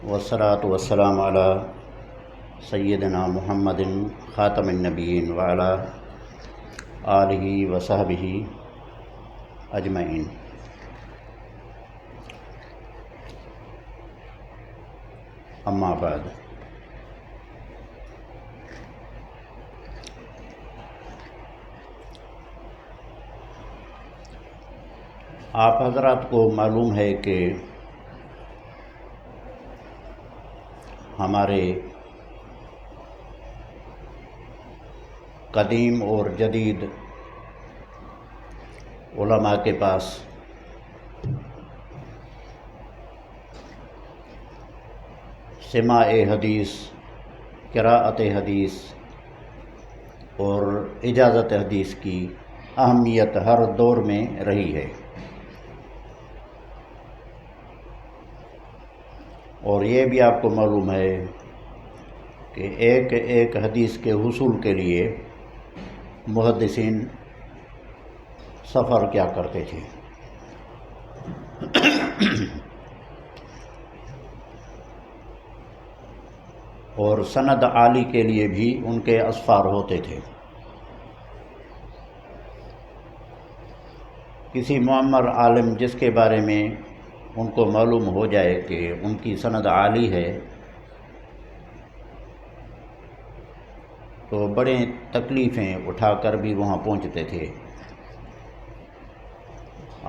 والصلاة والسلام على سیدنا محمد خاتم النبیین وعلی آلہ وصحبہ اجمعین۔ اما بعد، آپ حضرات کو معلوم ہے کہ ہمارے قدیم اور جدید علماء کے پاس سماع حدیث، قراءت حدیث اور اجازت حدیث کی اہمیت ہر دور میں رہی ہے، اور یہ بھی آپ کو معلوم ہے کہ ایک ایک حدیث کے حصول کے لیے محدثین سفر کیا کرتے تھے، اور سند عالی کے لیے بھی ان کے اسفار ہوتے تھے۔ کسی معمر عالم جس کے بارے میں ان کو معلوم ہو جائے کہ ان کی سند عالی ہے تو بڑے تکلیفیں اٹھا کر بھی وہاں پہنچتے تھے۔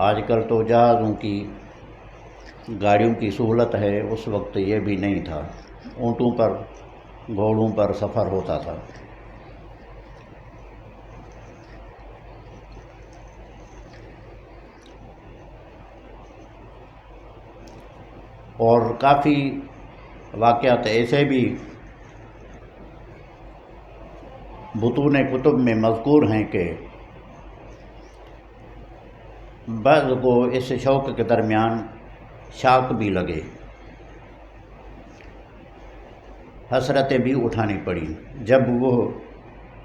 آج کل تو جہازوں کی، گاڑیوں کی سہولت ہے، اس وقت یہ بھی نہیں تھا، اونٹوں پر، گھوڑوں پر سفر ہوتا تھا۔ اور کافی واقعات ایسے بھی بطون کتب میں مذکور ہیں کہ بعض کو اس شوق کے درمیان شاک بھی لگے، حسرتیں بھی اٹھانی پڑی جب وہ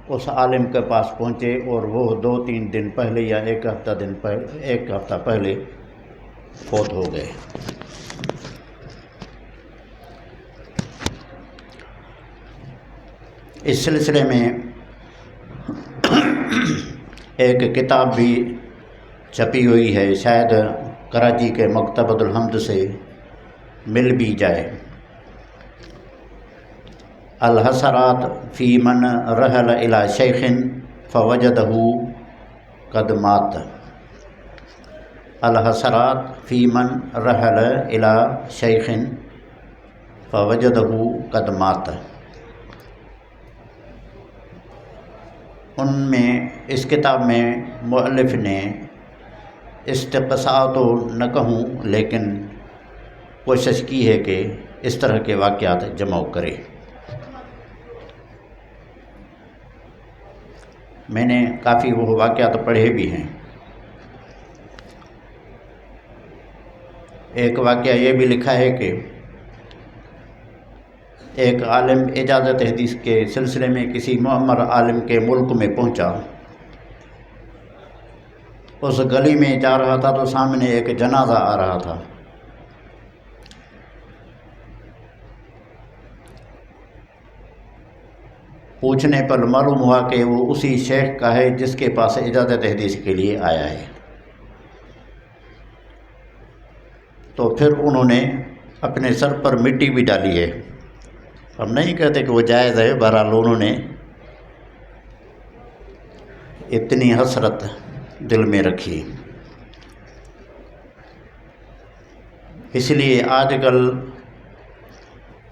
اس عالم کے پاس پہنچے اور وہ 2-3 دن پہلے یا ایک ہفتہ پہلے فوت ہو گئے۔ اس سلسلے میں ایک کتاب بھی چھپی ہوئی ہے، شاید کراچی کے مکتبۃ الحمد سے مل بھی جائے۔ الحسرات فی من رحل الی شیخ فوجدہ قد مات۔ الحسرات فی من رحل الی شیخ فوجدہ قد مات۔ ان میں، اس کتاب میں مؤلف نے استقصاء تو نہ کہوں لیکن کوشش کی ہے کہ اس طرح کے واقعات جمع کرے۔ میں نے کافی وہ واقعات پڑھے بھی ہیں۔ ایک واقعہ یہ بھی لکھا ہے کہ ایک عالم اجازت حدیث کے سلسلے میں کسی معمر عالم کے ملک میں پہنچا۔ اس گلی میں جا رہا تھا تو سامنے ایک جنازہ آ رہا تھا۔ پوچھنے پر معلوم ہوا کہ وہ اسی شیخ کا ہے جس کے پاس اجازت حدیث کے لیے آیا ہے۔ تو پھر انہوں نے اپنے سر پر مٹی بھی ڈالی ہے۔ ہم نہیں کہتے کہ وہ جائز ہے، بہرحال انہوں نے اتنی حسرت دل میں رکھی۔ اس لیے آج کل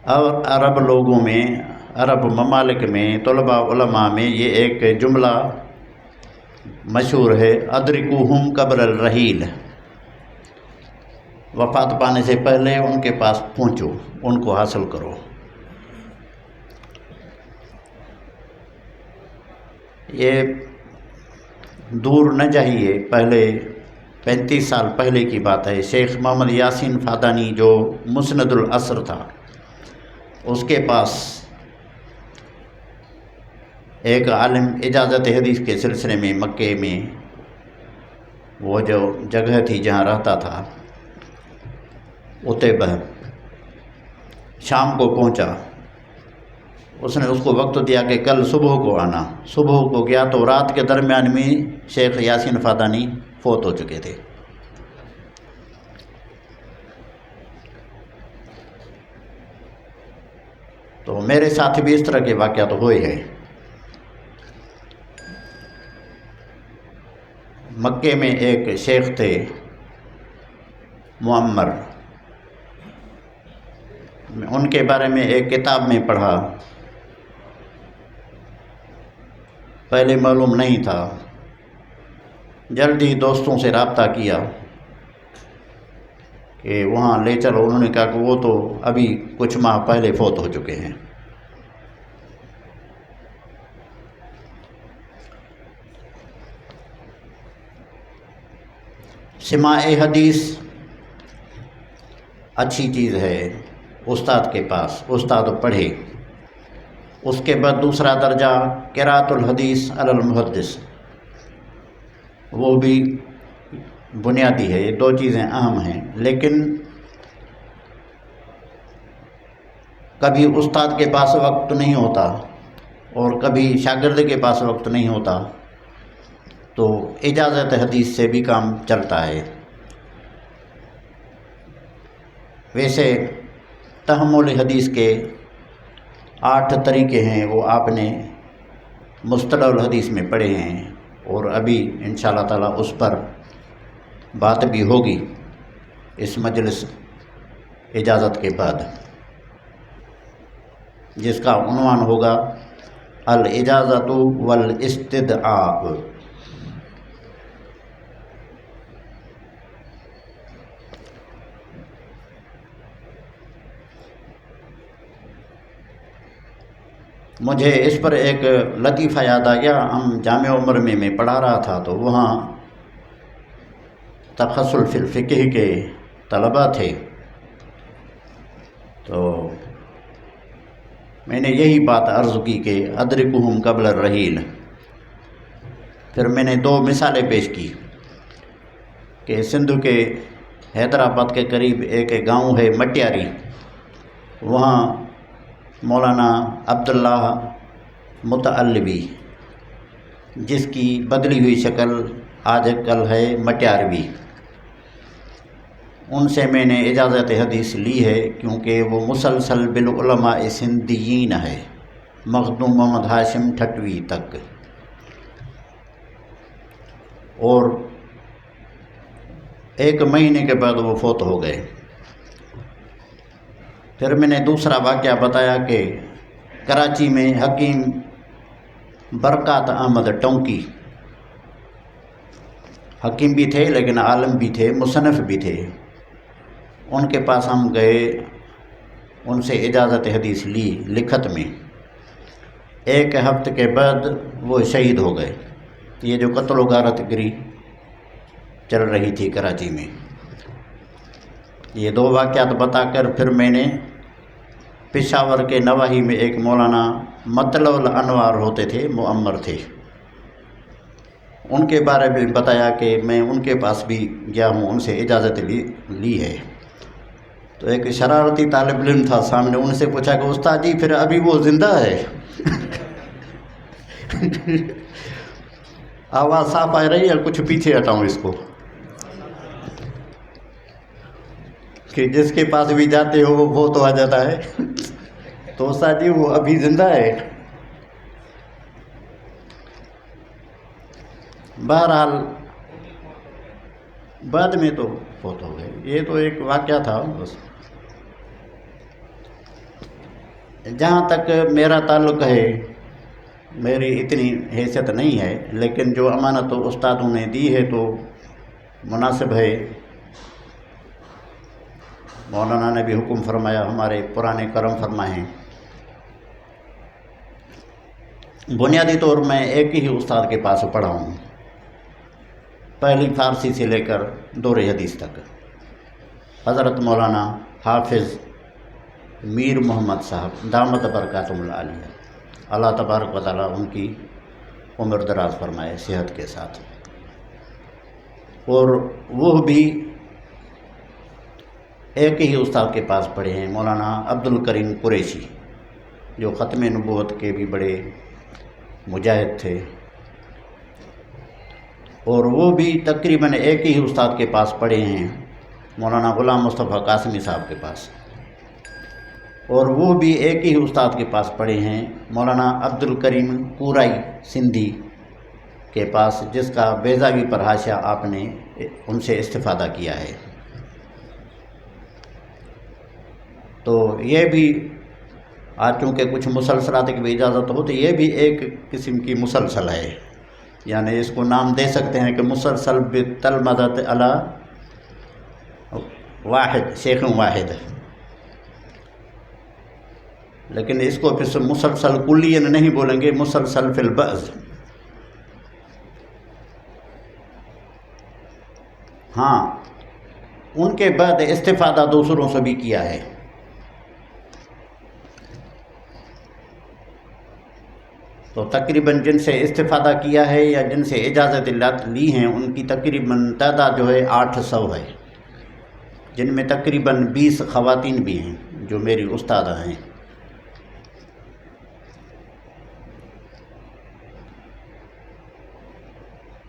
عرب لوگوں میں، عرب ممالک میں، طلباء علماء میں یہ ایک جملہ مشہور ہے، ادرکوہم قبل الرحیل۔ وفات پانے سے پہلے ان کے پاس پہنچو، ان کو حاصل کرو۔ یہ دور نہ جائیے، پہلے 35 سال پہلے کی بات ہے، شیخ محمد یاسین فادانی جو مسند الاثر تھا، اس کے پاس ایک عالم اجازت حدیث کے سلسلے میں مکے میں، وہ جو جگہ تھی جہاں رہتا تھا، عتیبہ، شام کو پہنچا، اس نے اس کو وقت دیا کہ کل صبح کو آنا۔ صبح کو گیا تو رات کے درمیان میں شیخ یاسین فادانی فوت ہو چکے تھے۔ تو میرے ساتھ بھی اس طرح کے واقعات ہوئے ہیں۔ مکے میں ایک شیخ تھے معمر، ان کے بارے میں ایک کتاب میں پڑھا، پہلے معلوم نہیں تھا، جلدی دوستوں سے رابطہ کیا کہ وہاں لے چلو۔ انہوں نے کہا کہ وہ تو ابھی کچھ ماہ پہلے فوت ہو چکے ہیں۔ سماع حدیث اچھی چیز ہے، استاد کے پاس استاد پڑھے۔ اس کے بعد دوسرا درجہ قراءۃ الحدیث علی المحدث، وہ بھی بنیادی ہے۔ یہ دو چیزیں اہم ہیں، لیکن کبھی استاد کے پاس وقت نہیں ہوتا اور کبھی شاگرد کے پاس وقت نہیں ہوتا، تو اجازت حدیث سے بھی کام چلتا ہے۔ ویسے تحمل حدیث کے 8 طریقے ہیں، وہ آپ نے مصطلح الحدیث میں پڑھے ہیں، اور ابھی انشاءاللہ تعالی اس پر بات بھی ہوگی اس مجلس اجازت کے بعد، جس کا عنوان ہوگا الاجازت والاستدعاء۔ مجھے اس پر ایک لطیفہ یاد آ گیا۔ ہم جامع عمر میں پڑھا رہا تھا، تو وہاں تخصص فی الفقہ کے طلباء تھے، تو میں نے یہی بات عرض کی کہ ادرکہم قبل الرحیل۔ پھر میں نے 2 مثالیں پیش کی کہ سندھ کے حیدرآباد کے قریب ایک گاؤں ہے مٹیاری، وہاں مولانا عبداللہ متعلوی، جس کی بدلی ہوئی شکل آج کل ہے مٹیاروی، ان سے میں نے اجازت حدیث لی ہے، کیونکہ وہ مسلسل بالعلماء سندھیین ہے، مخدوم محمد ہاشم ٹھٹوی تک، اور 1 مہینے کے بعد وہ فوت ہو گئے۔ پھر میں نے دوسرا واقعہ بتایا کہ کراچی میں حکیم برکات احمد ٹونکی، حکیم بھی تھے لیکن عالم بھی تھے، مصنف بھی تھے، ان کے پاس ہم گئے، ان سے اجازت حدیث لی لکھت میں۔ 1 ہفتے کے بعد وہ شہید ہو گئے۔ یہ جو قتل و غارت گری چل رہی تھی کراچی میں، یہ 2 واقعات بتا کر پھر میں نے پشاور کے نواحی میں ایک مولانا مطلع الانوار ہوتے تھے، معمر تھے، ان کے بارے میں بتایا کہ میں ان کے پاس بھی گیا ہوں، ان سے اجازت لی ہے۔ تو ایک شرارتی طالب علم تھا سامنے، ان سے پوچھا کہ استاد جی پھر ابھی وہ زندہ ہے؟ آواز صاف آ رہی ہے، کچھ پیچھے ہٹاؤں اس کو، کہ جس کے پاس بھی جاتے ہو وہ بہت ہو جاتا ہے، تو استاد جی وہ ابھی زندہ ہے؟ بہرحال بعد میں تو فوت ہو گئے۔ یہ تو ایک واقعہ تھا بس۔ جہاں تک میرا تعلق ہے، میری اتنی حیثیت نہیں ہے، لیکن جو امانت استادوں نے دی ہے تو مناسب ہے۔ مولانا نے بھی حکم فرمایا، ہمارے پرانے کرم فرما ہیں۔ بنیادی طور میں ایک ہی استاد کے پاس پڑھا ہوں، پہلی فارسی سے لے کر دور حدیث تک، حضرت مولانا حافظ میر محمد صاحب دامت برکاتہم العالیہ، اللہ تبارک و تعالیٰ ان کی عمر دراز فرمائے صحت کے ساتھ۔ اور وہ بھی ایک ہی استاد کے پاس پڑھے ہیں، مولانا عبد الکریم قریشی، جو ختم نبوت کے بھی بڑے مجاہد تھے، اور وہ بھی تقریباً ایک ہی استاد کے پاس پڑھے ہیں، مولانا غلام مصطفیٰ قاسمی صاحب کے پاس، اور وہ بھی ایک ہی استاد کے پاس پڑھے ہیں، مولانا عبد الکریم قورائی سندھی کے پاس، جس کا بیضاوی پر حاشیہ آپ نے ان سے استفادہ کیا ہے۔ تو یہ بھی آج چونکہ کچھ مسلسلات کی بھی اجازت ہو تو یہ بھی ایک قسم کی مسلسل ہے، یعنی اس کو نام دے سکتے ہیں کہ مسلسل بتلمذت علی واحد، شیخ واحد، لیکن اس کو پھر مسلسل کلیاً نہیں بولیں گے، مسلسل فی البعض۔ ہاں، ان کے بعد استفادہ دوسروں سے بھی کیا ہے۔ تو تقریباً جن سے استفادہ کیا ہے یا جن سے اجازت لی ہیں ان کی تقریباً تعداد جو ہے 800 ہے، جن میں تقریباً 20 خواتین بھی ہیں جو میری استادہ ہیں۔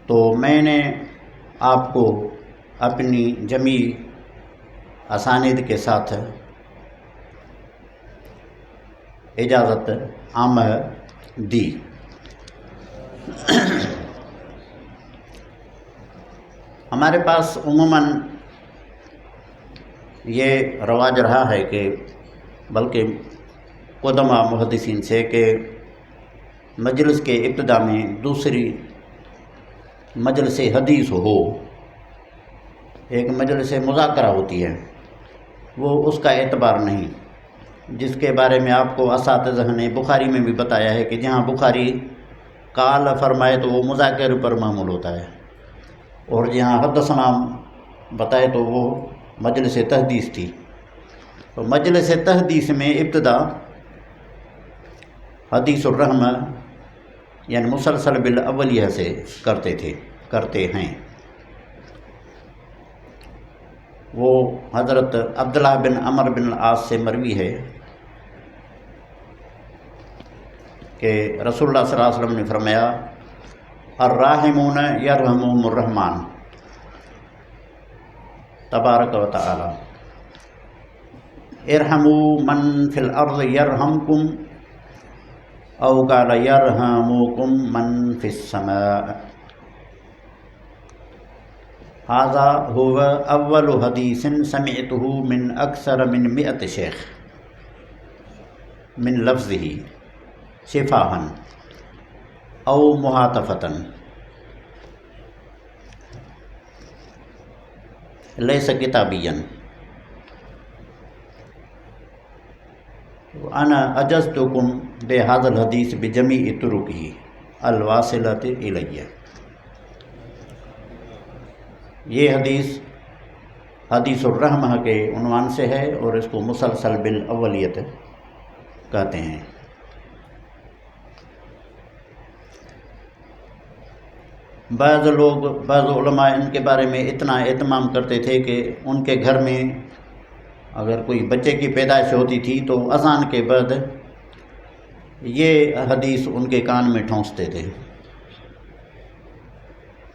تو میں نے آپ کو اپنی جمیع اسانید کے ساتھ اجازت عامہ دی۔ ہمارے پاس عموماً یہ رواج رہا ہے کہ بلکہ قدماء محدثین سے کہ مجلس کے ابتدا میں دوسری مجلس حدیث ہو، ایک مجلس مذاکرہ ہوتی ہے، وہ اس کا اعتبار نہیں، جس کے بارے میں آپ کو اساتذہ نے بخاری میں بھی بتایا ہے کہ جہاں بخاری قال فرمائے تو وہ مذاکرے پر معمول ہوتا ہے، اور جہاں حدثنا بتائے تو وہ مجلس تحدیث تھی۔ تو مجلس تحدیث میں ابتدا حدیث الرحمہ یعنی مسلسل بالاولیہ سے کرتے ہیں۔ وہ حضرت عبداللہ بن عمر بن العاص سے مروی ہے کہ رسول اللہ صلی اللہ علیہ وسلم نے فرمایا الراحمون یرحمہم الرحمن تبارک و تعالی، ارحموا من فی الارض یرحمکم او قال یرحمکم من فی السماء۔ هذا هو اول حدیث سمعته من اکثر من 100 شیخ من لفظه شفاہا او محاتفتا لیس کتابیا، انا اجزتکم بهذا الحدیث بجمیع طرقه الواصلۃ الیہ۔ یہ حدیث الرحمہ کے عنوان سے ہے اور اس کو مسلسل بالاولیت کہتے ہیں۔ بعض علماء ان کے بارے میں اتنا اہتمام کرتے تھے کہ ان کے گھر میں اگر کوئی بچے کی پیدائش ہوتی تھی تو اذان کے بعد یہ حدیث ان کے کان میں ٹھونستے تھے۔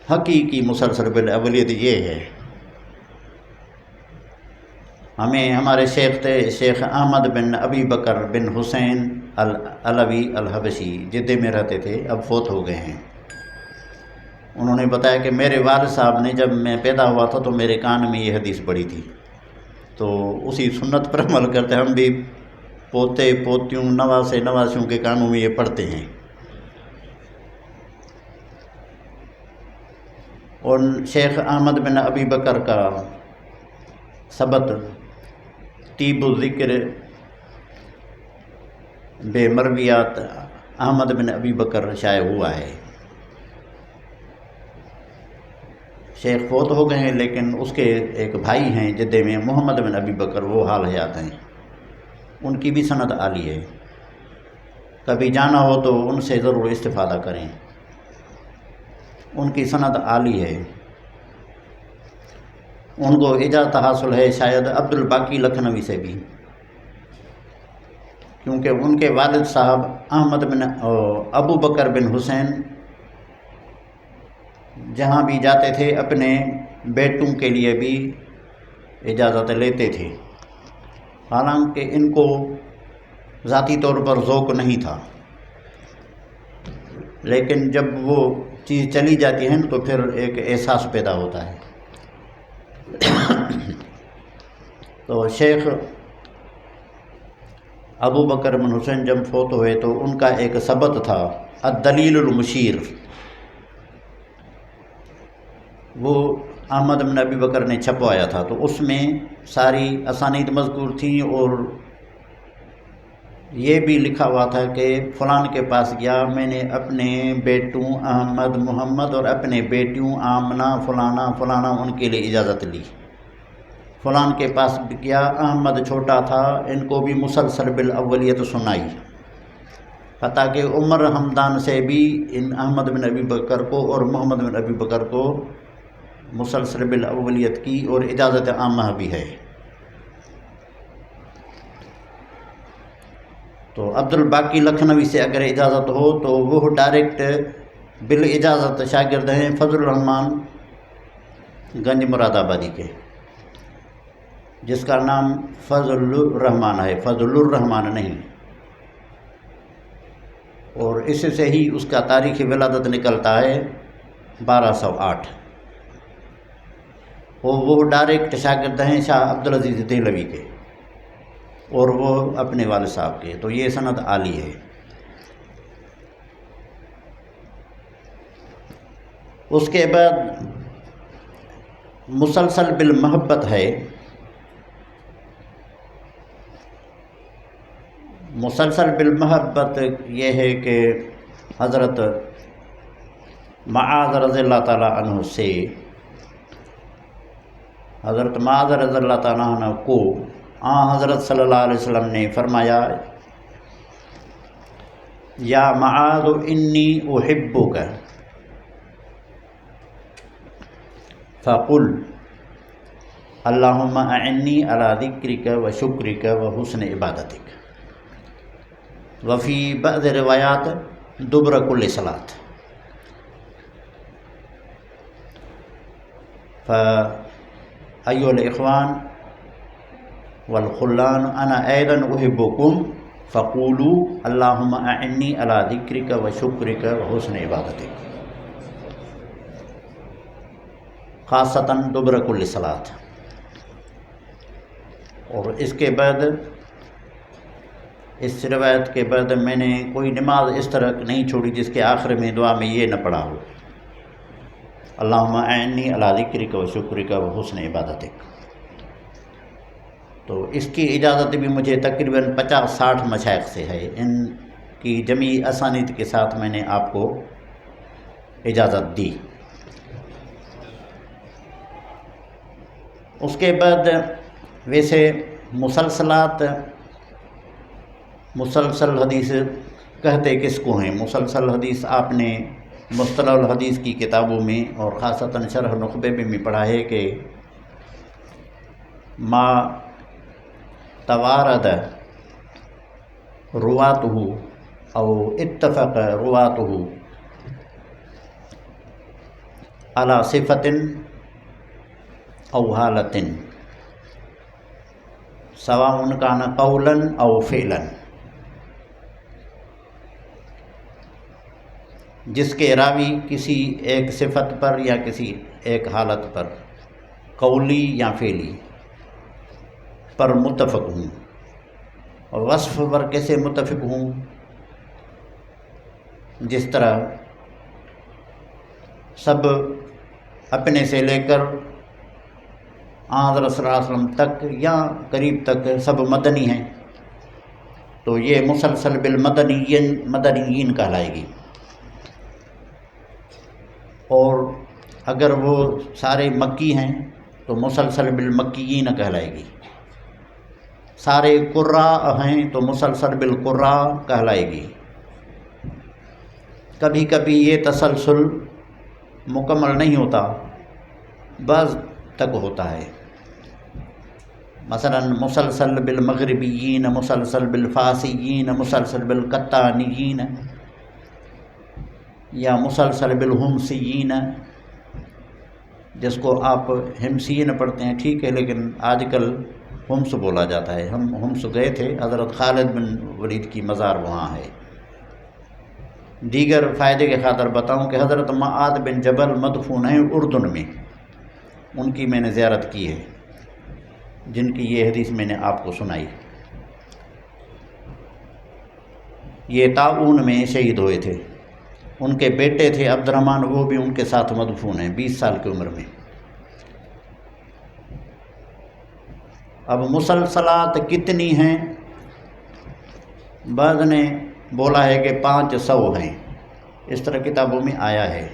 حقیقی مسلسل بالاولیت یہ ہے۔ ہمیں ہمارے شیخ تھے شیخ احمد بن ابی بکر بن حسین العلوی الحبشی، جدے میں رہتے تھے، اب فوت ہو گئے ہیں۔ انہوں نے بتایا کہ میرے والد صاحب نے جب میں پیدا ہوا تھا تو میرے کان میں یہ حدیث پڑھی تھی، تو اسی سنت پر عمل کرتے ہم بھی پوتے پوتیوں نواسیوں کے کانوں میں یہ پڑھتے ہیں۔ اور شیخ احمد بن ابی بکر کا سبت طیب الذکر بے مرویات احمد بن ابی بکر شائع ہوا ہے۔ شیخ فوت ہو گئے ہیں، لیکن اس کے ایک بھائی ہیں جدے میں محمد بن ابی بکر، وہ حال حیات ہیں، ان کی بھی سند عالی ہے، کبھی جانا ہو تو ان سے ضرور استفادہ کریں، ان کی سند عالی ہے۔ ان کو اجازت حاصل ہے شاید عبد الباقی لکھنوی سے بھی، کیونکہ ان کے والد صاحب احمد بن ابو بکر بن حسین جہاں بھی جاتے تھے اپنے بیٹوں کے لیے بھی اجازت لیتے تھے، حالانکہ ان کو ذاتی طور پر ذوق نہیں تھا، لیکن جب وہ چیز چلی جاتی ہے تو پھر ایک احساس پیدا ہوتا ہے۔ تو شیخ ابو بکر بن حسین جب فوت ہوئے تو ان کا ایک سبت تھا الدلیل المشیر، وہ احمد بن ابی بکر نے چھپوایا تھا، تو اس میں ساری اسانید مذکور تھیں اور یہ بھی لکھا ہوا تھا کہ فلان کے پاس گیا، میں نے اپنے بیٹوں احمد محمد اور اپنے بیٹیوں آمنہ فلانا فلانا ان کے لیے اجازت لی، فلان کے پاس گیا، احمد چھوٹا تھا، ان کو بھی مسلسل بالاولیت سنائی، حتیٰ کہ عمر ہمدان سے بھی ان احمد بن ابی بکر کو اور محمد بن ابی بکر کو مسلسل بالاولیت کی اور اجازت عامہ بھی ہے۔ تو عبد الباقی لکھنوی سے اگر اجازت ہو تو وہ ڈائریکٹ بالاجازت شاگرد ہیں فضل الرحمان گنج مراد آبادی کے، جس کا نام فضل الرحمان ہے، فضل الرحمان نہیں، اور اس سے ہی اس کا تاریخ ولادت نکلتا ہے 1208، اور وہ ڈائریکٹ شاگرد ہیں شاہ عبدالعزیز دہلوی کے، اور وہ اپنے والد صاحب کے، تو یہ سند عالی ہے۔ اس کے بعد مسلسل بالمحبت ہے، مسلسل بالمحبت یہ ہے کہ حضرت معاذ رضی اللہ تعالیٰ عنہ سے حضرت معاذ رضی اللہ تعالیٰ عنہ کو حضرت صلی اللہ علیہ وسلم نے فرمایا یا معاذ انی احبک فقل اللہم اعنی علی ذکرک و شکرک و حسن عبادتک، وفی بعض روایات دبر کل صلاۃ، فایھا الاخوان والخلان انا ایضا احبکم فقولوا اللہم اعنی علی ذکرک و شکرک و حسن عبادتک، خاصتاً دبر کل صلاۃ۔ اور اس کے بعد اس روایت کے بعد میں نے کوئی نماز اس طرح نہیں چھوڑی جس کے آخر میں دعا میں یہ نہ پڑھا ہو اللہم اعنی علی ذکرک و شکرک و حسن عبادتک۔ تو اس کی اجازت بھی مجھے تقریباً 50-60 مشائخ سے ہے، ان کی جمیع اسانید کے ساتھ میں نے آپ کو اجازت دی۔ اس کے بعد ویسے مسلسل حدیث کہتے کس کو ہیں؟ مسلسل حدیث آپ نے مصطلح الحدیث کی کتابوں میں اور خاصتاً شرح نخبے میں پڑھا ہے کہ ما توارد رواتہ او اتفق رواتہ علی صفت او حالت سواء کان قولا او فعلا، جس کے راوی کسی ایک صفت پر یا کسی ایک حالت پر قولی یا فعلی پر متفق ہوں، اور وصف پر کیسے متفق ہوں؟ جس طرح سب اپنے سے لے کر حضرت صلی اللہ علیہ وسلم تک یا قریب تک سب مدنی ہیں، تو یہ مسلسل بالمدنیین کہلائے گی، اور اگر وہ سارے مکی ہیں تو مسلسل بالمکیین کہلائے گی، سارے قراء ہیں تو مسلسل بالقراء کہلائے گی۔ کبھی کبھی یہ تسلسل مکمل نہیں ہوتا، بعض تک ہوتا ہے۔ مثلا مسلسل بالمغربیین، مسلسل بالفاسیین، مسلسل بالقطانیین، یا مسلسل بالہمسیین، جس کو آپ ہمسیین پڑھتے ہیں ٹھیک ہے، لیکن آج کل ہمس بولا جاتا ہے۔ ہم ہمس گئے تھے، حضرت خالد بن ولید کی مزار وہاں ہے۔ دیگر فائدے کے خاطر بتاؤں کہ حضرت معاذ بن جبل مدفون ہیں اردن میں، ان کی میں نے زیارت کی ہے، جن کی یہ حدیث میں نے آپ کو سنائی۔ یہ طاعون میں شہید ہوئے تھے، ان کے بیٹے تھے عبد الرحمن، وہ بھی ان کے ساتھ مدفون ہیں 20 سال کی عمر میں۔ اب مسلسلات کتنی ہیں؟ بعض نے بولا ہے کہ 500 ہیں، اس طرح کتابوں میں آیا ہے،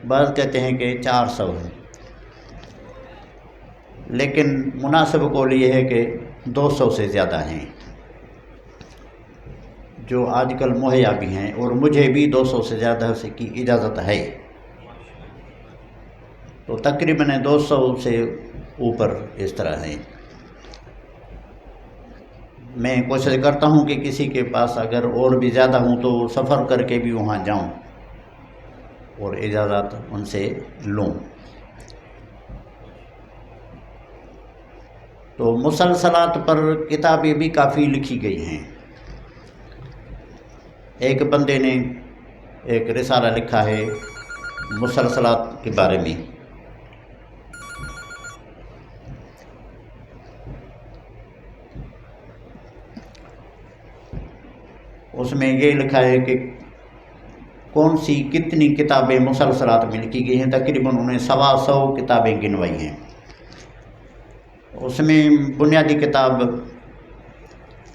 بعض کہتے ہیں کہ 400 ہیں، لیکن مناسب قول یہ ہے کہ 200 سے زیادہ ہیں، جو آج کل مہیا بھی ہیں، اور مجھے بھی 200 سے زیادہ سے کی اجازت ہے، تو تقریباً 200 سے اوپر اس طرح ہیں۔ میں کوشش کرتا ہوں کہ کسی کے پاس اگر اور بھی زیادہ ہوں تو سفر کر کے بھی وہاں جاؤں اور اجازت ان سے لوں۔ تو مسلسلات پر کتابیں بھی کافی لکھی گئی ہیں۔ ایک بندے نے ایک رسالہ لکھا ہے مسلسلات کے بارے میں، اس میں یہ لکھا ہے کہ کون سی کتنی کتابیں مسلسلات میں لکھی گئی ہیں، تقریباً انہیں 125 کتابیں گنوائی ہیں۔ اس میں بنیادی کتاب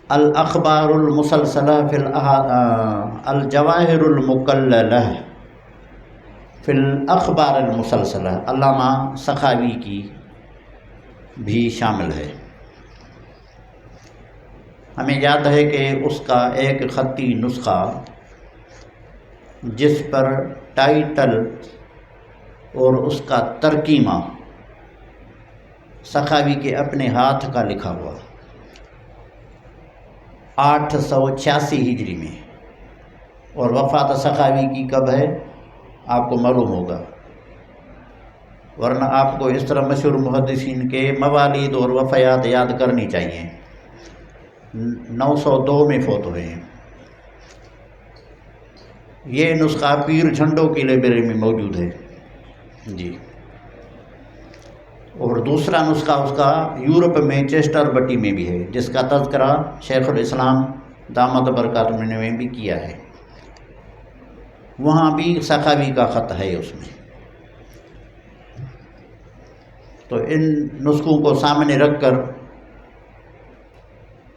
الاخبار المسلسلہ فی الجواہر المکللہ فی الاخبار المسلسلہ، علامہ سخاوی کی بھی شامل ہے۔ ہمیں یاد ہے کہ اس کا ایک خطی نسخہ جس پر ٹائٹل اور اس کا ترکیمہ سخاوی کے اپنے ہاتھ کا لکھا ہوا 886 ہجری میں، اور وفات سخاوی کی کب ہے آپ کو معلوم ہوگا، ورنہ آپ کو اس طرح مشہور محدثین کے موالید اور وفیات یاد کرنی چاہیے۔ 902 میں فوت ہوئے ہیں۔ یہ نسخہ پیر جھنڈوں کی لائبریری میں موجود ہے جی، اور دوسرا نسخہ اس کا یورپ میں چیسٹر بٹی میں بھی ہے، جس کا تذکرہ شیخ الاسلام دامت برکاتہ نے بھی کیا ہے، وہاں بھی سخاوی کا خط ہے اس میں۔ تو ان نسخوں کو سامنے رکھ کر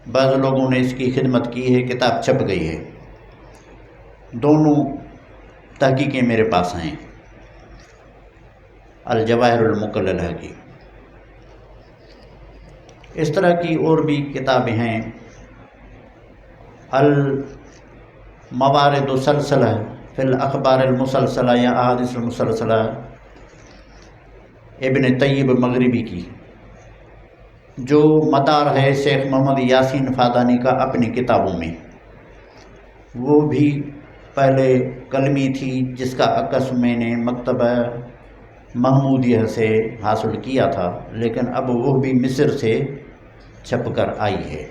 بعض لوگوں نے اس کی خدمت کی ہے، کتاب چھپ گئی ہے، دونوں تحقیقیں میرے پاس ہیں الجواہر المکللہ کی۔ اس طرح کی اور بھی کتابیں ہیں، الموارد السلسلہ فی الاخبار المسلسلہ یا احادیث المسلسلہ ابن طیب مغربی کی، جو مدار ہے شیخ محمد یاسین فادانی کا اپنی کتابوں میں، وہ بھی پہلے قلمی تھی، جس کا عکس میں نے مکتبہ محمودیہ سے حاصل کیا تھا، لیکن اب وہ بھی مصر سے چھپ کر آئی ہے۔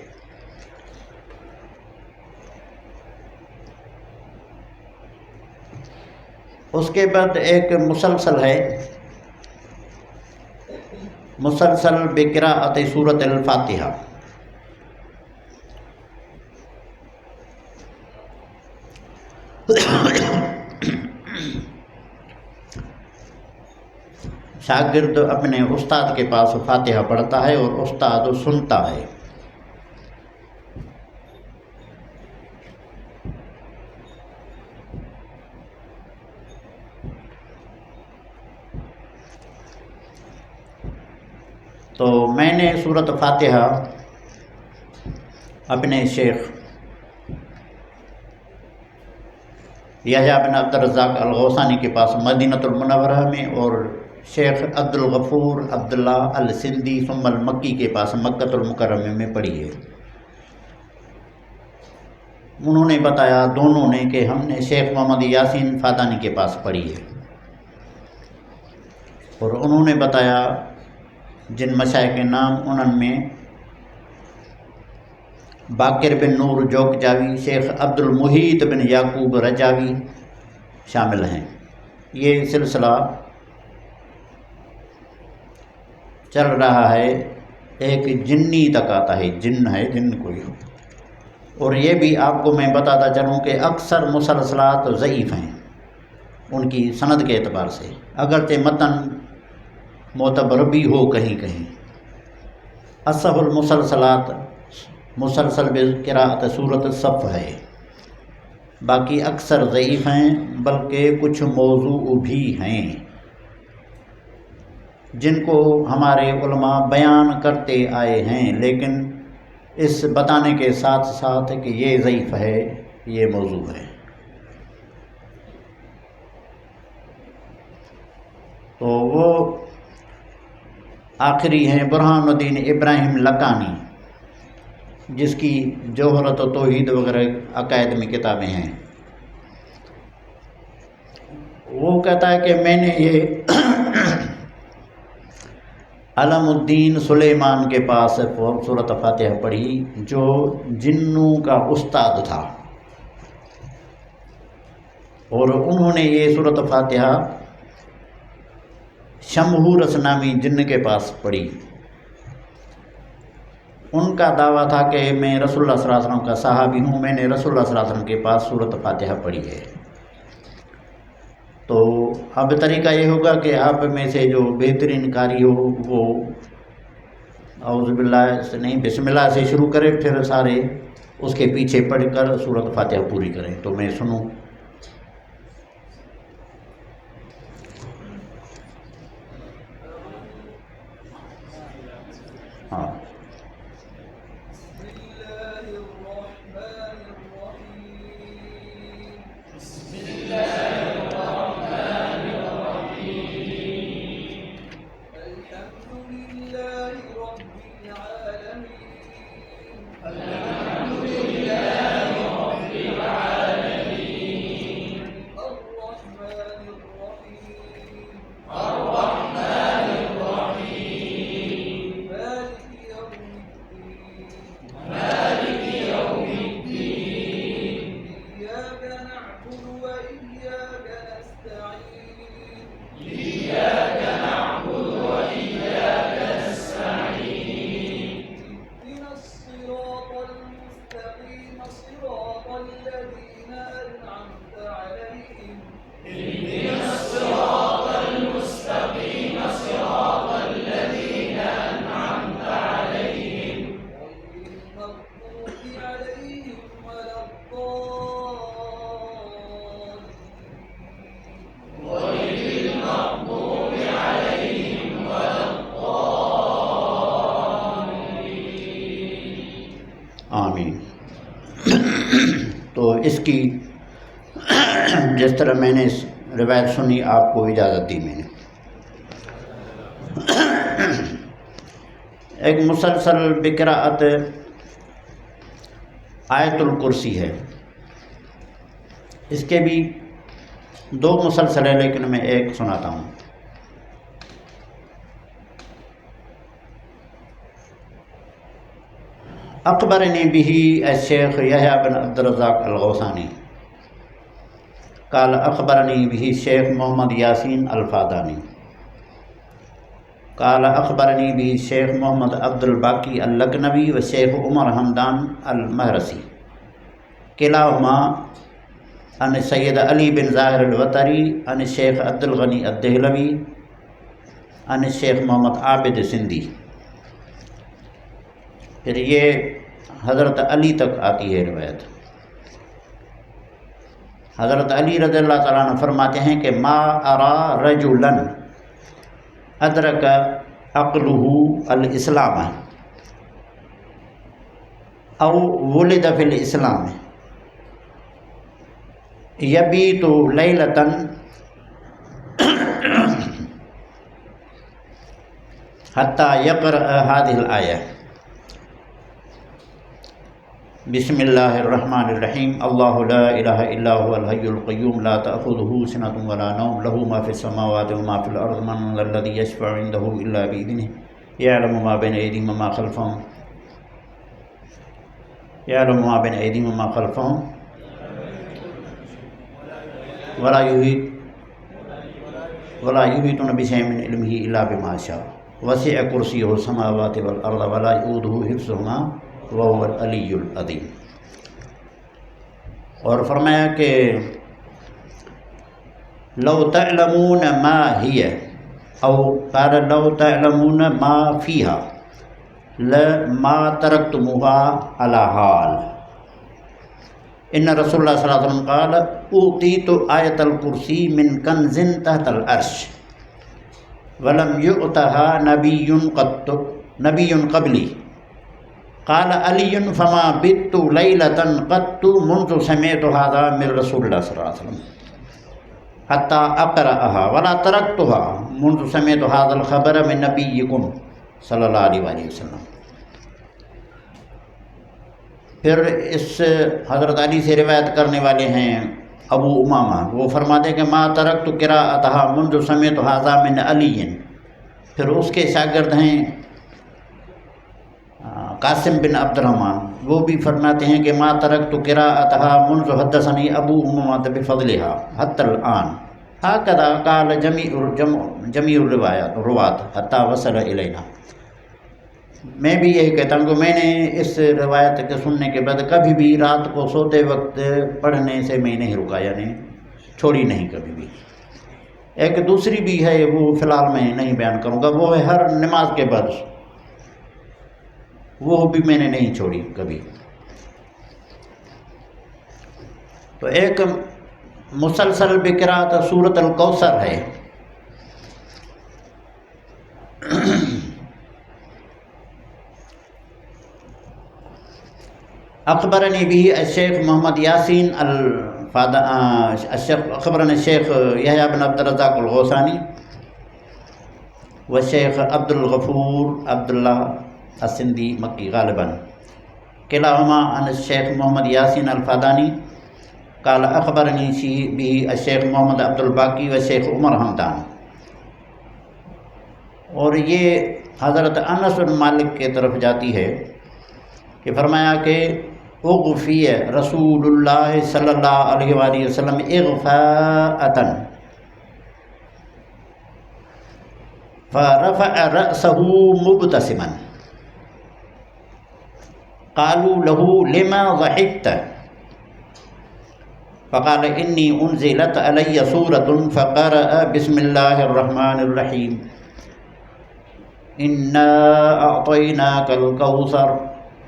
اس کے بعد ایک مسلسل ہے، مسلسل بقراءۃ سورۃ الفاتحہ۔ شاگرد اپنے استاد کے پاس فاتحہ پڑھتا ہے اور استاد سنتا ہے۔ تو میں نے سورۃ فاتحہ اپنے شیخ یحییٰ بن عبد الرزاق الغوثانی کے پاس مدینۃ المنورہ میں اور شیخ عبدالغفور عبداللہ السندھی ثم المکی کے پاس مکۃ المکرمہ میں پڑھی ہے۔ انہوں نے بتایا دونوں نے کہ ہم نے شیخ محمد یاسین فادانی کے پاس پڑھی ہے، اور انہوں نے بتایا جن مشائخ کے نام انہوں میں باقر بن نور جوک جاوی، شیخ عبد المحیط بن یعقوب رجاوی شامل ہیں۔ یہ سلسلہ چل رہا ہے، ایک جنی تک آتا ہے، جن ہے جن کوئی، اور یہ بھی آپ کو میں بتاتا چلوں کہ اکثر مسلسلات ضعیف ہیں ان کی سند کے اعتبار سے، اگرچہ متن معتبر بھی ہو کہیں کہیں۔ اصح المسلسلات مسلسل بقراءت سورۃ الصف ہے، باقی اکثر ضعیف ہیں، بلکہ کچھ موضوع بھی ہیں جن کو ہمارے علماء بیان کرتے آئے ہیں، لیکن اس بتانے کے ساتھ ساتھ کہ یہ ضعیف ہے، یہ موضوع ہے۔ تو وہ آخری ہیں برہان الدین ابراہیم لکانی، جس کی جوہرت و توحید وغیرہ عقائد میں کتابیں ہیں۔ وہ کہتا ہے کہ میں نے یہ علم الدین سلیمان کے پاس سورۃ فاتحہ پڑھی، جو جنوں کا استاد تھا، اور انہوں نے یہ سورۃ فاتحہ شمہورس نامی جن کے پاس پڑھی۔ ان کا دعویٰ تھا کہ میں رسول اللہ صلی اللہ علیہ وسلم کا صحابی ہوں، میں نے رسول اللہ صلی اللہ علیہ وسلم کے پاس سورۃ فاتحہ پڑھی ہے۔ تو اب طریقہ یہ ہوگا کہ آپ میں سے جو بہترین قاری ہو وہ اعوذ باللہ سے نہیں بسم اللہ سے شروع کرے، پھر سارے اس کے پیچھے پڑھ کر سورۃ فاتحہ پوری کریں تو میں سنوں۔ ہاں آمین۔ تو اس کی جس طرح میں نے روایت سنی آپ کو اجازت دی میں نے۔ ایک مسلسل بقراءت آیت الکرسی ہے، اس کے بھی دو مسلسل ہیں لیکن میں ایک سناتا ہوں۔ اخبرنی به الشیخ یحییٰ بن عبد الرزاق الغوثانی قال اخبرنی به الشیخ محمد یاسین الفادانی قال اخبرنی به الشیخ محمد عبد الباقی اللکنوی و شیخ عمر حمدان المہرسی کلاہما عن سید علی بن ظاہر الوتری عن شیخ عبد الغنی الدہلوی عن شیخ محمد عابد سندھی۔ پھر یہ حضرت علی تک آتی ہے روایت۔ حضرت علی رضی اللہ تعالیٰ عنہ فرماتے ہیں کہ ما ارا رجلا ادرک عقلہ الاسلام او ولد فی الاسلام یبیت لیلۃ حتى يقرأ هذه الآية. بسم الله الرحمن الرحيم. الله لا إله إلا هو الحي القيوم لا تأخذه سنة ولا نوم له ما في السماوات وما في الأرض من ذا الذي يشفع عنده إلا بإذنه يعلم ما بين أيديهم وما خلفهم ولا يحيطون بشيء من علمه إلا بما شاء وسع كرسيه السماوات والأرض ولا يؤوده حفظهما وهو العلی العظیم. اور فرمایا کہ لو تعلمون ما هي او قال لو تعلمون ما فيها لما تركتموها على حال. ان رسول اللہ صلی اللہ علیہ وسلم قال اوتیت آیت الکرسی من کنز تحت العرش ولم يؤتها نبی قبلی. قال علی فما بت لیلة قط منذ سمعت هذا من رسول اللہ صلی اللہ علیہ وسلم حتى اقرأها ولا تركتها منذ سمعت هذا الخبر من نبیکم صلی اللہ علیہ وآلہ وسلم. پھر اس حضرت علی سے روایت کرنے والے ہیں ابو امامہ، وہ فرماتے ہیں کہ ما ترکت قراءتها منذ سمعت هذا من علی. پھر اس کے شاگرد ہیں قاسم بن عبد الرحمن، وہ بھی فرماتے ہیں کہ ما ترکت قراءتها منذ حدثني ابو امامہ بفضلها حتى الآن. هكذا قال جميع الروات حتى وصل الینا. میں بھی یہی کہتا ہوں کہ میں نے اس روایت کے سننے کے بعد کبھی بھی رات کو سوتے وقت پڑھنے سے میں نہیں رکا، یعنی چھوڑی نہیں کبھی بھی. ایک دوسری بھی ہے، وہ فی الحال میں نہیں بیان کروں گا، وہ ہے ہر نماز کے بعد، وہ بھی میں نے نہیں چھوڑی کبھی. تو ایک مسلسل بقراءت سورۃ الکوثر ہے. اخبرنی بھی الشیخ محمد یاسین اخبرنی الشیخ یحییٰ بن عبد الرزاق الغوثانی والشیخ عبد الغفور عبداللہ السندی مکی غالباً کلاہما عن الشیخ محمد یاسین الفادانی قال اخبرنی بھی الشیخ محمد عبد الباقی والشیخ عمر حمدان. اور یہ حضرت انس بن مالک کے طرف جاتی ہے کہ فرمایا کہ اغفی رسول اللہ صلی اللہ علیہ وآلہ وسلم اغفاءۃ فرفع رأسه مبتسما قالوا له لما ضحكت فقال انی انزلت علی سورۃ فقرأ بسم اللہ الرحمن الرحیم انا اعطیناک الکوثر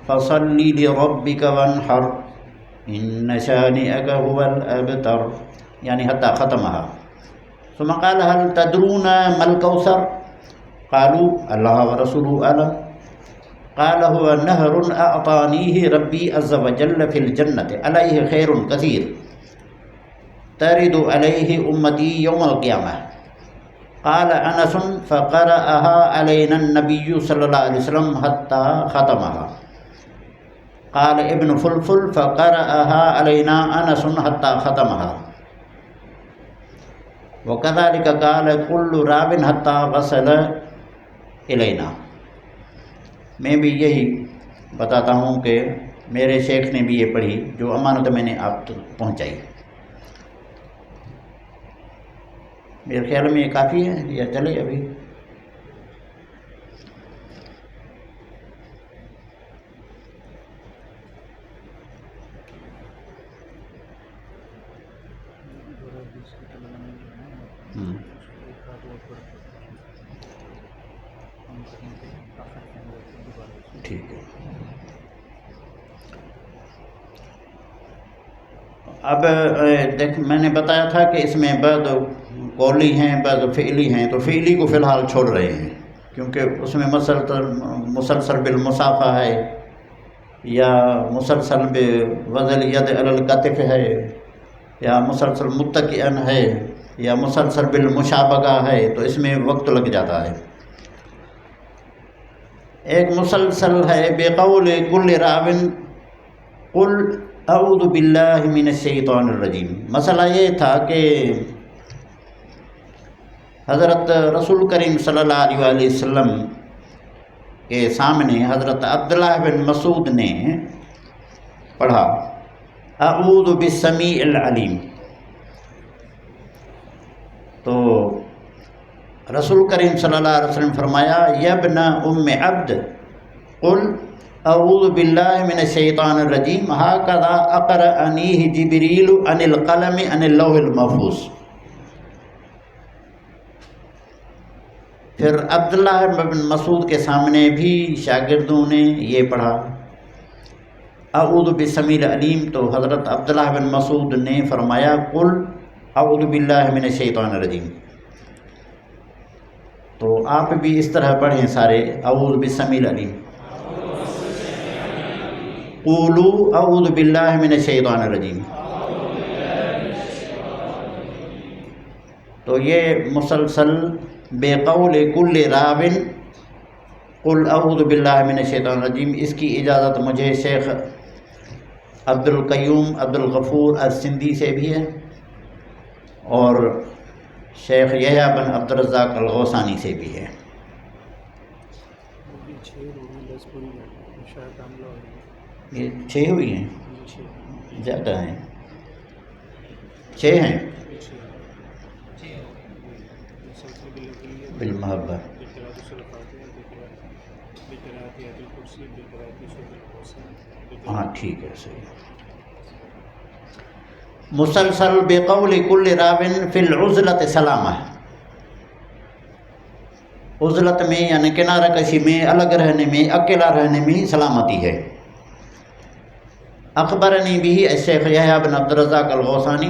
فصل لربک وانحر ان شانئک هو الابتر، یعنی حتی ختمها. ثم قال هل تدرون ما الکوثر قالوا اللہ ورسولہ اعلم قال هو نهر اعطانیہ ربی عز وجل فی الجنة علیہ خیر کثیر ترد علیہ امتی یوم القیامہ. قال انس فقرأها علینا النبی صلی اللہ علیہ وسلم حتی ختمها. قال ابن فلفل فقرأها علینا انس حتی ختمها. وكذلك قال كل راو حتی وصل الینا. میں بھی یہی بتاتا ہوں کہ میرے شیخ نے بھی یہ پڑھی جو امانت میں نے آپ تک پہنچائی. میرے خیال میں یہ کافی ہے یا چلے ابھی؟ ٹھیک ہے. اب دیکھ میں نے بتایا تھا کہ اس میں بعض قولی ہیں بعض فعلی ہیں، تو فعلی کو فی الحال چھوڑ رہے ہیں کیونکہ اس میں مسلسل بالمصافہ ہے، یا مسلسل بوضع ید علی الکتف ہے، یا مسلسل متکئن ہے، یا مسلسل بالمشابہہ ہے، تو اس میں وقت لگ جاتا ہے. ایک مسلسل ہے بقول کل راون قل اعوذ باللہ من الشیطان الرجیم۔ مسئلہ یہ تھا کہ حضرت رسول کریم صلی اللہ علیہ وآلہ وسلم کے سامنے حضرت عبداللہ بن مسعود نے پڑھا اعوذ بالسمیع العلیم، تو رسول کریم صلی اللہ علیہ وسلم فرمایا یا ابن ام عبد قل اعوذ باللہ من الشیطان الرجیم ہاکذا اقرأنیہ جبریل عن القلم عن اللوح المحفوظ۔ پھر عبداللہ بن مسعود کے سامنے بھی شاگردوں نے یہ پڑھا اعوذ بالسمیع العلیم، تو حضرت عبداللہ بن مسعود نے فرمایا قل اعوذ باللہ من الشیطان الرجیم۔ تو آپ بھی اس طرح پڑھیں سارے اعوذ بالسمیع العلیم، قولوا اعوذ باللہ من الشیطان الرجیم۔ تو یہ مسلسل بقول کل راون قل اعوذ باللہ من الشیطان الرجیم، اس کی اجازت مجھے شیخ عبد القیوم عبد الغفور السندھی سے بھی ہے اور شیخ یحییٰ بن عبد الرزاق الغوثانی سے بھی ہے۔ یہ 6 ہوئی ہیں، زیادہ ہیں، 6 ہیں بالمحبہ۔ ہاں ٹھیک ہے، صحیح۔ مسلسل بقول کل راون فی العزلۃ سلامہ، عزلت میں یعنی کنارہ کشی میں، الگ رہنے میں، اکیلا رہنے میں سلامتی ہے۔ اخبرنی بھی الشیخ یحییٰ بن عبد الرزاق الغوثانی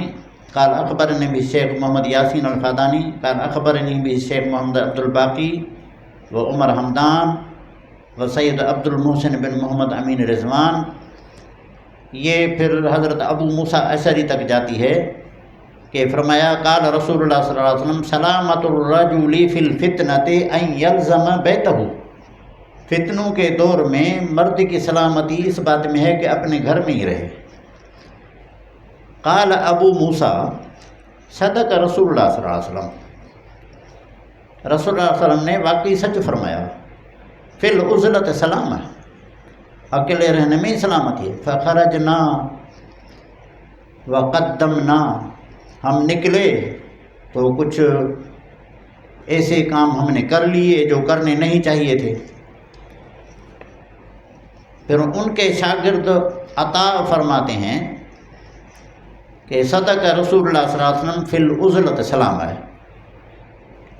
قال اخبرنی بھی الشیخ محمد یاسین الفادانی قال اخبرنی بھی الشیخ محمد عبد الباقی و عمر حمدان و سید عبد المحسن بن محمد امین رضوان۔ یہ پھر حضرت ابو موسیٰ اشعری تک جاتی ہے کہ فرمایا قال رسول اللہ صلی اللہ علیہ وسلم سلامت الرجل فی الفتنۃ ان یلزم بیتہ، فتنوں کے دور میں مرد کی سلامتی اس بات میں ہے کہ اپنے گھر میں ہی رہے۔ قال ابو موسیٰ صدق رسول اللہ صلی اللہ علیہ وسلم، رسول اللہ صلی اللہ علیہ وسلم نے واقعی سچ فرمایا، فی العزلۃ سلامہ، اکیلے رہنے میں سلامتی ہے۔ فخرجنا وقدمنا، ہم نکلے تو کچھ ایسے کام ہم نے کر لیے جو کرنے نہیں چاہیے تھے۔ پھر ان کے شاگرد عطا فرماتے ہیں کہ صدق رسول اللہ صلی اللہ علیہ وسلم فی العزلۃ سلامہ ہے،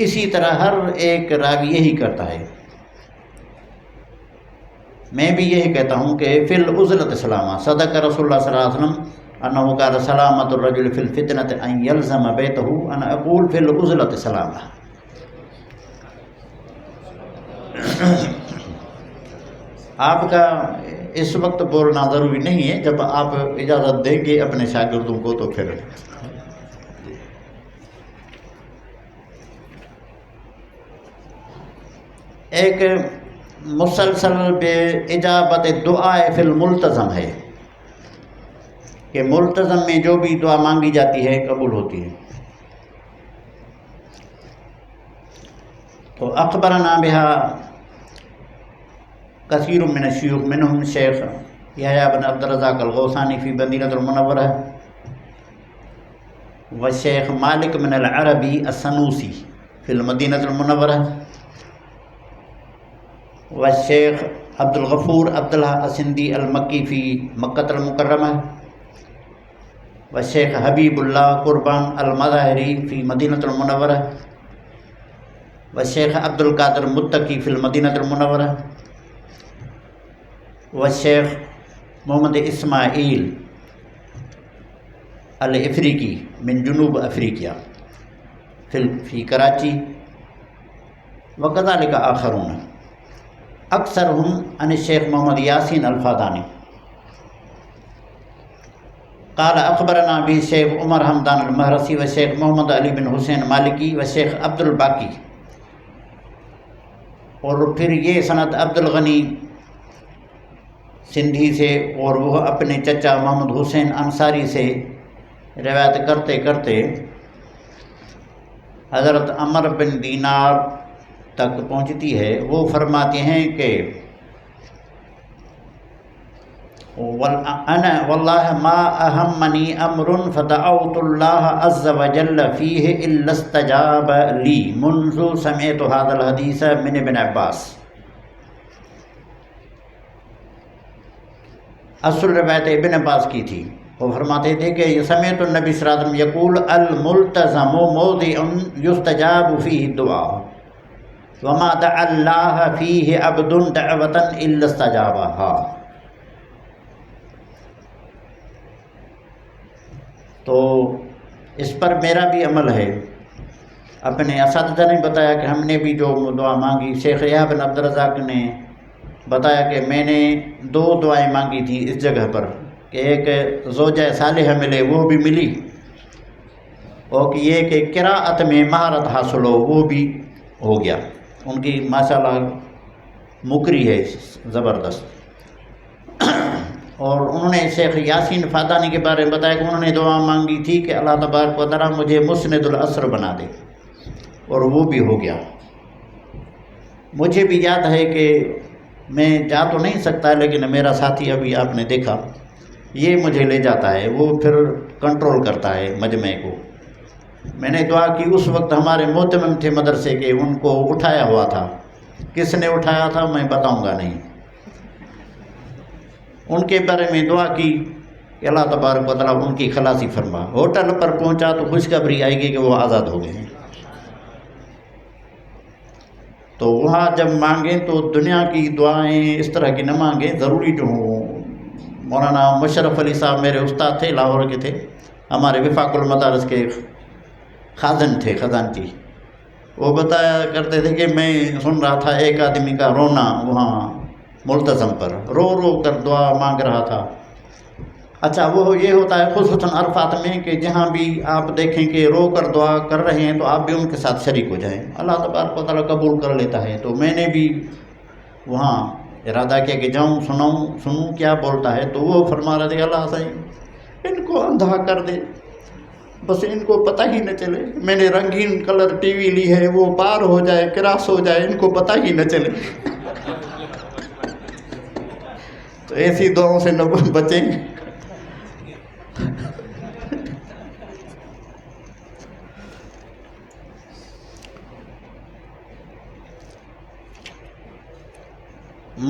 اسی طرح ہر ایک راوی یہی کرتا ہے۔ میں بھی یہی کہتا ہوں کہ فی العزلۃ سلامہ، صدق رسول اللہ صلی اللہ علیہ وسلم انہ قال سلامت الرجل فی الفتنۃ ان یلزم بیتہ، انا اقول فی العزلۃ سلامہ۔ آپ کا اس وقت بولنا ضروری نہیں ہے، جب آپ اجازت دیں گے اپنے شاگردوں کو تو پھر۔ ایک مسلسل بے اجابت دعا فی الملتزم ہے کہ ملتزم میں جو بھی دعا مانگی جاتی ہے قبول ہوتی ہے۔ تو اخبرنا بہا کثیر من الشیوخ منہم شیخ یحییٰ بن عبد الرزاق الغوثانی فی مدینۃ المنورہ و شیخ مالک من العربی السنوسی فی المدینۃ المنورہ والشیخ عبد الغفور عبداللہ السندھی المکی فی مکۃ المکرمہ والشیخ حبیب اللہ قربان المظاہری فی مدینۃ المنورہ والشیخ عبد القادر متقی فی المدینۃ المنورہ والشیخ محمد اسماعیل الافریقی من جنوب افریقہ فی کراچی وکذالک آخرون اکثرهم عن الشیخ محمد یاسین الفادانی قال اخبرنا بھی شیخ عمر حمدان المہرسی و شیخ محمد علی بن حسین مالکی و شیخ عبد الباقی اور پھر یہ سند عبد الغنی سندھی سے اور وہ اپنے چچا محمد حسین انصاری سے روایت کرتے کرتے حضرت عمر بن دینار تک پہنچتی ہے۔ وہ فرماتے ہیں کہ انا واللہ ما اہمنی امر فدعوت اللہ عز وجل فیہ الا استجاب لی منذ سمعت هذا الحدیث من ابن عباس۔ اصل روایت ابن عباس کی تھی، وہ فرماتے تھے کہ سمعت النبی صلی اللہ علیہ وسلم یقول الملتزم موضع یستجاب فیہ الدعاء وما دعا اللہ فیہ عبد دعوة الا استجابها۔ تو اس پر میرا بھی عمل ہے۔ اپنے اساتذہ نے بتایا کہ ہم نے بھی جو دعا مانگی، شیخ یحییٰ بن عبد الرزاق نے بتایا کہ میں نے 2 دعائیں مانگی تھیں اس جگہ پر، کہ ایک زوجہ صالحہ ملے، وہ بھی ملی، اور کہ یہ کہ قراءت میں مہارت حاصل ہو، وہ بھی ہو گیا۔ ان کی ماشاءاللہ مکری ہے زبردست۔ اور انہوں نے شیخ یاسین فادانی کے بارے میں بتایا کہ انہوں نے دعا مانگی تھی کہ اللہ تبارک و تعالیٰ مجھے مسند العصر بنا دے، اور وہ بھی ہو گیا۔ مجھے بھی یاد ہے کہ میں جا تو نہیں سکتا، لیکن میرا ساتھی ابھی آپ نے دیکھا، یہ مجھے لے جاتا ہے، وہ پھر کنٹرول کرتا ہے مجمع کو۔ میں نے دعا کی، اس وقت ہمارے محتمم تھے مدرسے کے، ان کو اٹھایا ہوا تھا، کس نے اٹھایا تھا میں بتاؤں گا نہیں۔ ان کے بارے میں دعا کی کہ اللہ تبارک و تعالیٰ ان کی خلاصی فرما۔ ہوٹل پر پہنچا تو خوشخبری آئے گی کہ وہ آزاد ہو گئے ہیں۔ تو وہاں جب مانگیں تو دنیا کی دعائیں اس طرح کی نہ مانگیں، ضروری جو ہوں۔ مولانا مشرف علی صاحب میرے استاد تھے، لاہور کے تھے، ہمارے وفاق المدارس کے خازن تھے، خزانچی۔ وہ بتایا کرتے تھے کہ میں سن رہا تھا ایک آدمی کا رونا وہاں ملتزم پر، رو رو کر دعا مانگ رہا تھا۔ اچھا، وہ یہ ہوتا ہے خصوصاً عرفات میں کہ جہاں بھی آپ دیکھیں کہ رو کر دعا کر رہے ہیں تو آپ بھی ان کے ساتھ شریک ہو جائیں، اللہ تبارک و تعالیٰ قبول کر لیتا ہے۔ تو میں نے بھی وہاں ارادہ کیا کہ جاؤں، سنوں کیا بولتا ہے۔ تو وہ فرما رہے تھے اللہ صحیح ان کو اندھا کر دے، بس ان کو پتہ ہی نہ چلے، میں نے رنگین کلر ٹی وی لی ہے، وہ پار ہو جائے، کراس ہو جائے، ان کو پتہ ہی نہ چلے۔ تو ایسی دعاؤں سے نہ بچیں۔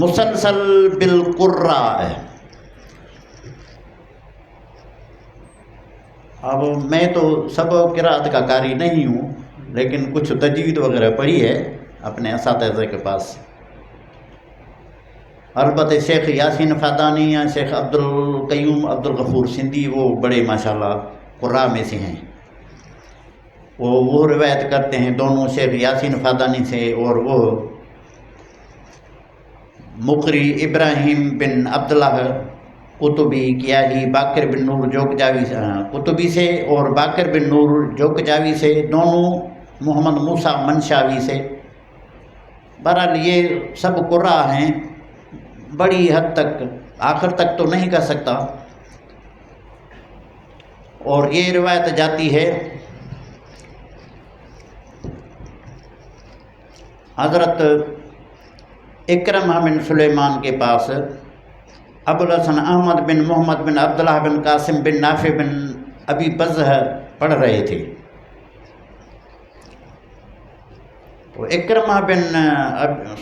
مسلسل بالقراء۔ اب میں تو سب قراءت کا قاری نہیں ہوں، لیکن کچھ تجوید وغیرہ پڑھی ہے اپنے اساتذہ کے پاس۔ البتہ شیخ یاسین فادانی یا شیخ عبد القیوم عبد الغفور سندھی وہ بڑے ماشاءاللہ قراء میں سے ہیں۔ وہ روایت کرتے ہیں دونوں شیخ یاسین فادانی سے، اور وہ مقری ابراہیم بن عبداللہ قطبی کیاہی باقر بن نور جوکجاوی قطبی سے، اور باقر بن نور جوکجاوی سے، دونوں محمد موسیٰ منشاوی سے۔ بہرحال یہ سب قراء ہیں، بڑی حد تک، آخر تک تو نہیں کہہ سکتا۔ اور یہ روایت جاتی ہے حضرت اکرمہ بن سلیمان کے پاس ابوالحسن احمد بن محمد بن عبداللہ بن قاسم بن نافع بن ابی بزہ پڑھ رہے تھے۔ تو اکرمہ بن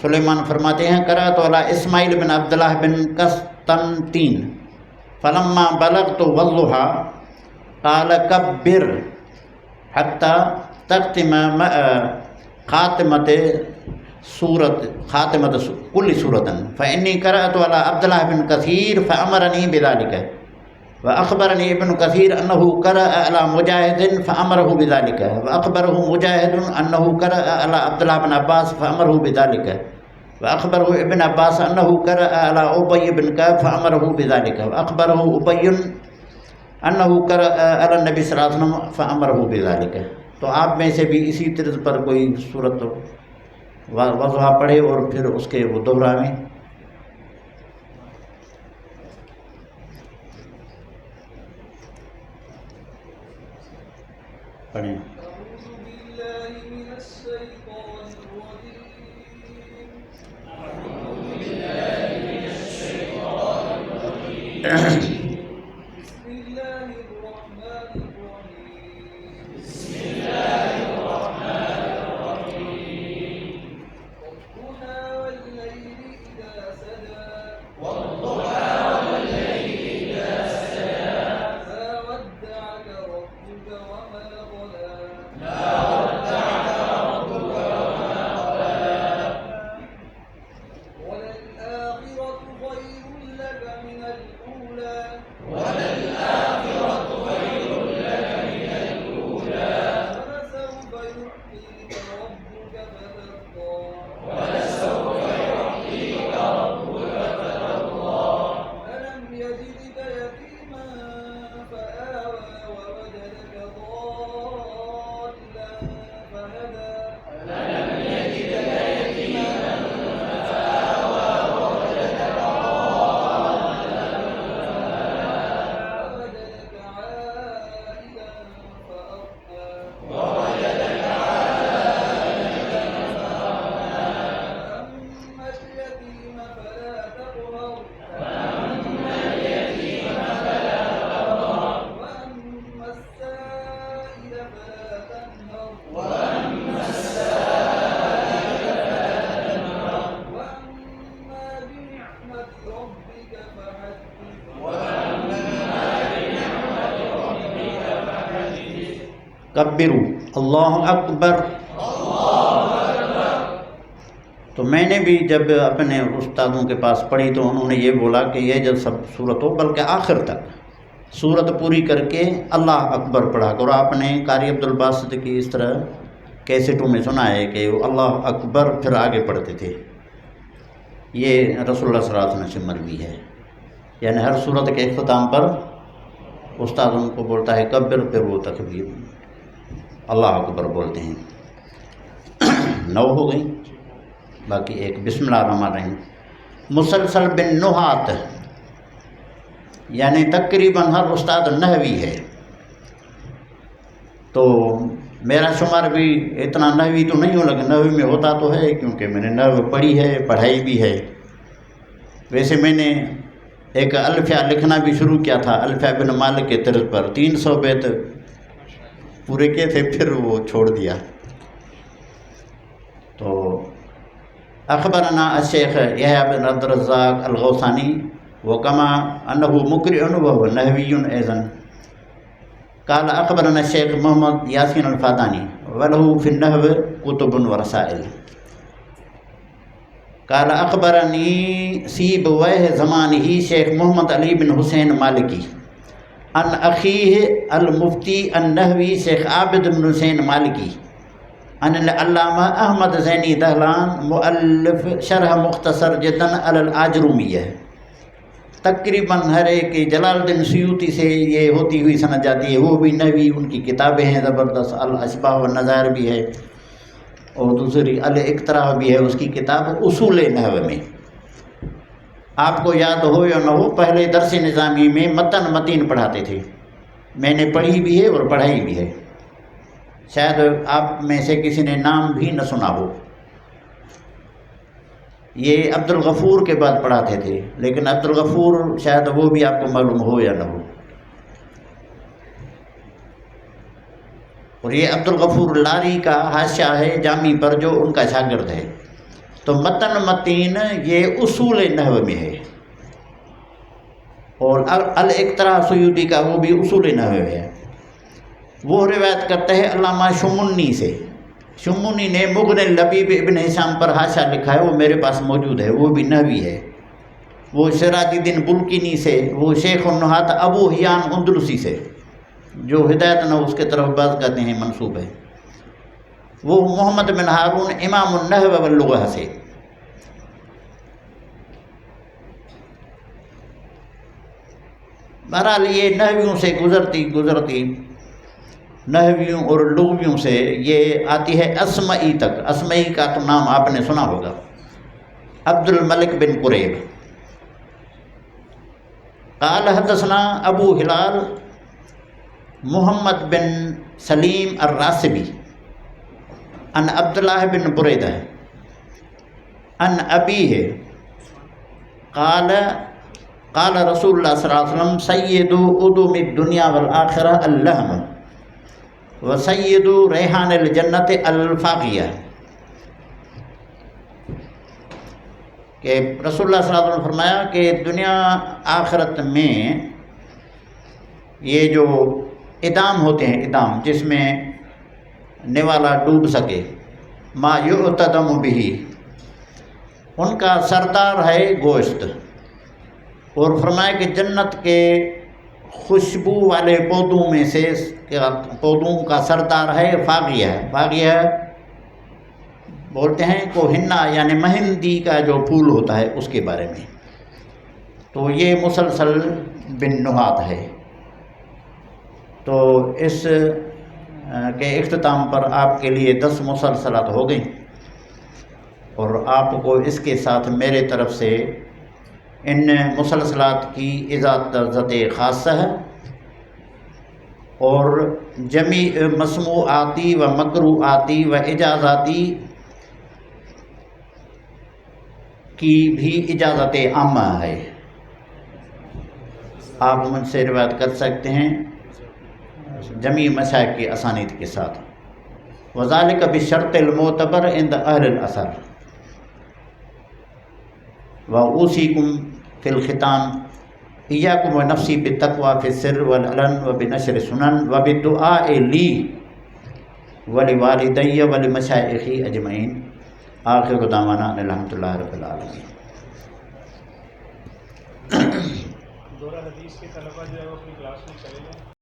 سلیمان فرماتے ہیں قرأت علی اسماعیل بن عبداللہ بن قسطنطین فلما بلغت والضحیٰ قال کبر حتی تختم خاتمت کل سورة فإنی قرأت علی عبداللہ بن کثیر فأمرنی بذلك وأخبرني ابن كثير أنه قرأ على مجاهد فأمره بذلك وأخبره مجاهد أنه قرأ على عبد الله بن عباس فأمره بذلك وأخبره ابن عباس أنه قرأ على أبي بن كعب فأمره بذلك وأخبره أبي أنه قرأ على النبي صلى الله عليه وسلم فأمره بذلك۔ تو آپ میں سے بھی اسی طرز پر کوئی صورت وضحا پڑھے اور پھر اس کے وہ دہراویں. پڑھیں. کبروا اللہ اکبر. تو میں نے بھی جب اپنے استادوں کے پاس پڑھی تو انہوں نے یہ بولا کہ یہ جب سب صورت ہو بلکہ آخر تک صورت پوری کر کے اللہ اکبر پڑھا کرو. آپ نے قاری عبدالباسط کی اس طرح کیسٹوں میں سنا ہے کہ وہ اللہ اکبر پھر آگے پڑھتے تھے. یہ رسول اللہ صلی اللہ علیہ وسلم سے مروی ہے. یعنی ہر صورت کے اختتام پر استاد ان کو بولتا ہے کبر، پھر وہ تکبیر اللہ اکبر بولتے ہیں. 9 ہو گئی، باقی ایک بسم اللہ الرحمن الرحیم. مسلسل بن نحات، یعنی تقریباً ہر استاد نحوی ہے. تو میرا شمار بھی اتنا نحوی تو نہیں ہو لگا، نحوی میں ہوتا تو ہے کیونکہ میں نے نحو پڑھی ہے، پڑھائی بھی ہے. ویسے میں نے ایک الفیہ لکھنا بھی شروع کیا تھا الفیہ بن مالک کے طرز پر، 300 بیت پورے کیے تھے، پھر وہ چھوڑ دیا. تو اخبرنا الشیخ یحییٰ بن عبد الرزاق الغوثانی وکما انہ مقرئ وهو نحوی ایضا قال اخبرنا الشیخ محمد یاسین الفادانی وله فی النحو کتب ورسائل قال اخبرنی سیبویہ زمانہ شیخ محمد علی بن حسین مالکی ان اخیہ المفتی النحوی شیخ عابد بن حسین مالکی ان العلامہ احمد زینی دہلان مؤلف شرح مختصر جدا علی الآجرومیہ. تقریباً ہر ایک جلال الدین سیوطی سے یہ ہوتی ہوئی سند جاتی ہے. وہ بھی نحوی، ان کی کتابیں ہیں زبردست، الاشباح والنظائر بھی ہے، اور دوسری الاقتراح بھی ہے اس کی کتاب اصول نحو میں. آپ کو یاد ہو یا نہ ہو، پہلے درس نظامی میں متن متین پڑھاتے تھے. میں نے پڑھی بھی ہے اور پڑھائی بھی ہے. شاید آپ میں سے کسی نے نام بھی نہ سنا ہو. یہ عبد الغفور کے بعد پڑھاتے تھے، لیکن عبد الغفور شاید وہ بھی آپ کو معلوم ہو یا نہ ہو. اور یہ عبد الغفور لاری کا حاشیہ ہے جامی پر، جو ان کا شاگرد ہے. تو متن متین یہ اصول نحو میں ہے، اور الاقتراح سیوطی کا وہ بھی اصول نحو ہے. وہ روایت کرتا ہے علامہ شمنی سے. شمنی نے مغنی لبیب ابن ہشام پر حاشیہ لکھا ہے، وہ میرے پاس موجود ہے، وہ بھی نحوی ہے. وہ سراج الدین بلقینی سے، وہ شیخ النحات ابو حیان اندلسی سے، جو ہدایت نو اس کے طرف بعض کہتے ہیں منسوب ہے. وہ محمد بن ہارون امام النحو واللغہ سے. بہرحال یہ نحویوں سے گزرتی نحویوں اور لغویوں سے یہ آتی ہے اسمعی تک. اسمعی کا تو نام آپ نے سنا ہوگا. عبد الملک بن قریب. قال حدثنا ابو ہلال محمد بن سلیم الراسبی عن عبداللہ بن بریدہ عن ابیہ قال قال رسول اللہ صلی اللہ علیہ وسلم سید ادم الدنیا والآخرہ اللحم وسید ریحان الجنت الفاقیہ. کہ رسول اللہ صلی اللہ علیہ وسلم نے فرمایا کہ دنیا آخرت میں یہ جو ادام ہوتے ہیں، ادام جس میں نوالا ڈوب سکے، ما یعتدم بہ، ان کا سردار ہے گوشت. اور فرمایا کہ جنت کے خوشبو والے پودوں میں سے پودوں کا سردار ہے فاقیہ. فاقیہ بولتے ہیں کو ہنا یعنی مہندی کا جو پھول ہوتا ہے اس کے بارے میں. تو یہ مسلسل بن نحات ہے. تو اس کے اختتام پر آپ کے لیے 10 مسلسلات ہو گئیں، اور آپ کو اس کے ساتھ میرے طرف سے ان مسلسلات کی اجازت خاصہ ہے، اور جمیع مسموعاتی و مکروعاتی و اجازاتی کی بھی اجازت عامہ ہے. آپ مجھ سے روایت کر سکتے ہیں جمیع مشائخ کی اسانید کے ساتھ. وذالک بشرط المعتبر عند اہل الاثر. واوصیکم فی الختام ایاکم ونفسی بالتقوی فی السر والعلن وبنشر السنن وبالدعاء لی ولوالدی ولمشائخی اجمعین. آخر دعوانا الحمد للہ رب العالمین. دورہ حدیث کے طلبہ جو ہے وہ اپنی کلاس میں چلے جائیں.